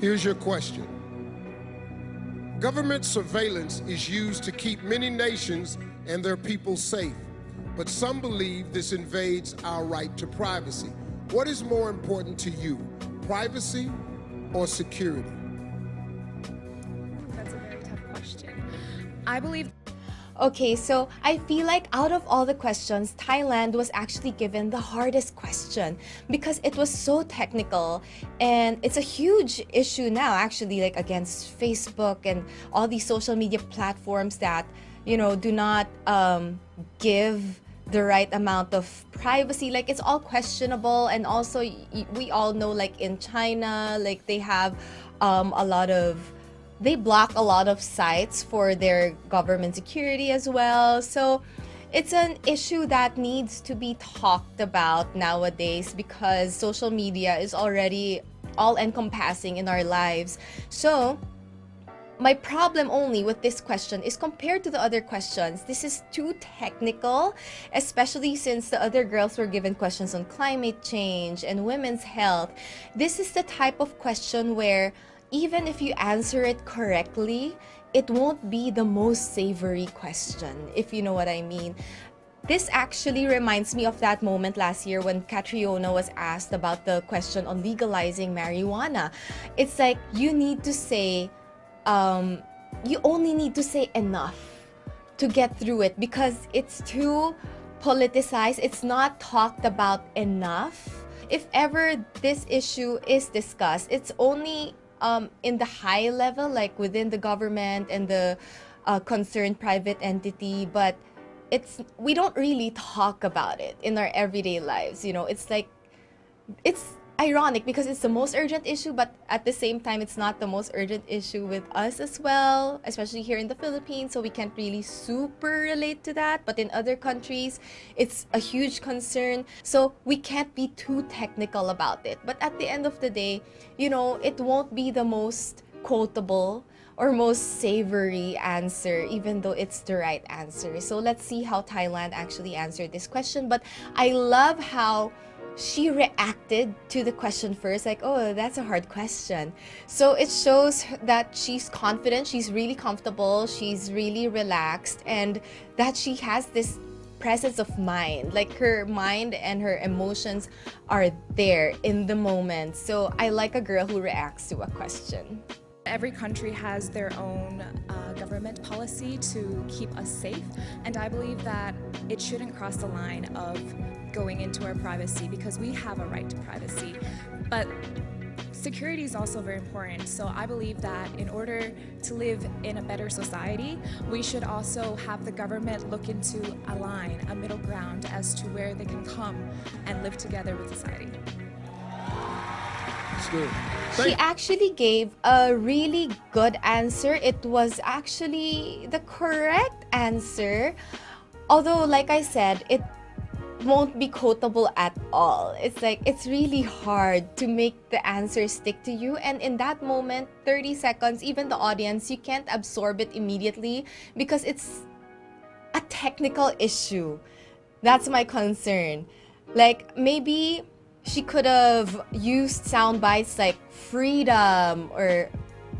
Here's your question. Government surveillance is used to keep many nations and their people safe, but some believe this invades our right to privacy. What is more important to you, privacy or security? That's a very tough question. I believe. Okay, so I feel like out of all the questions, Thailand was actually given the hardest question because it was so technical, and it's a huge issue now actually, like against Facebook and all these social media platforms that, you know, do not give the right amount of privacy. Like, it's all questionable. And also we all know, like in China, like they have they block a lot of sites for their government security as well. So it's an issue that needs to be talked about nowadays because social media is already all-encompassing in our lives. So my problem only with this question is, compared to the other questions, this is too technical, especially since the other girls were given questions on climate change and women's health. This is the type of question where even if you answer it correctly, it won't be the most savory question, if you know what I mean. This actually reminds me of that moment last year when Catriona was asked about the question on legalizing marijuana. It's like, you need to say, you only need to say enough to get through it because it's too politicized. It's not talked about enough. If ever this issue is discussed, it's only in the high level, like within the government and the concerned private entity, but we don't really talk about it in our everyday lives. You know, it's like, it's ironic because it's the most urgent issue, but at the same time, it's not the most urgent issue with us as well, especially here in the Philippines, so we can't really super relate to that. But in other countries, it's a huge concern, so we can't be too technical about it. But at the end of the day, you know, it won't be the most quotable or most savory answer, even though it's the right answer. So let's see how Thailand actually answered this question. But I love how she reacted to the question first, like, oh, that's a hard question. So it shows that she's confident, she's really comfortable, she's really relaxed, and that she has this presence of mind. Like, her mind and her emotions are there in the moment. So I like a girl who reacts to a question. Every country has their own government policy to keep us safe, and I believe that it shouldn't cross the line of going into our privacy because we have a right to privacy. But security is also very important, so I believe that in order to live in a better society, we should also have the government look into a line, a middle ground as to where they can come and live together with society. She actually gave a really good answer. It was actually the correct answer. Although, like I said, it won't be quotable at all. It's like, it's really hard to make the answer stick to you. And in that moment, 30 seconds, even the audience, you can't absorb it immediately because it's a technical issue. That's my concern. Like, maybe she could have used sound bites like freedom, or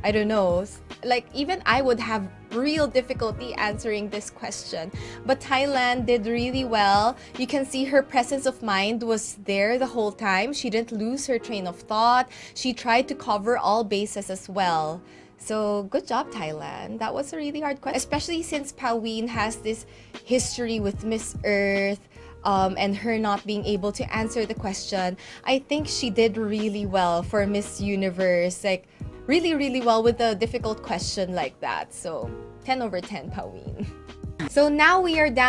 I don't know, like even I would have real difficulty answering this question. But Thailand did really well. You can see her presence of mind was there the whole time. She didn't lose her train of thought. She tried to cover all bases as well. So good job, Thailand. That was a really hard question, especially since Paween has this history with Miss Earth, and her not being able to answer the question. I think she did really well for Miss Universe, like really, really well with a difficult question like that. So 10 over 10, Paween. So now we are down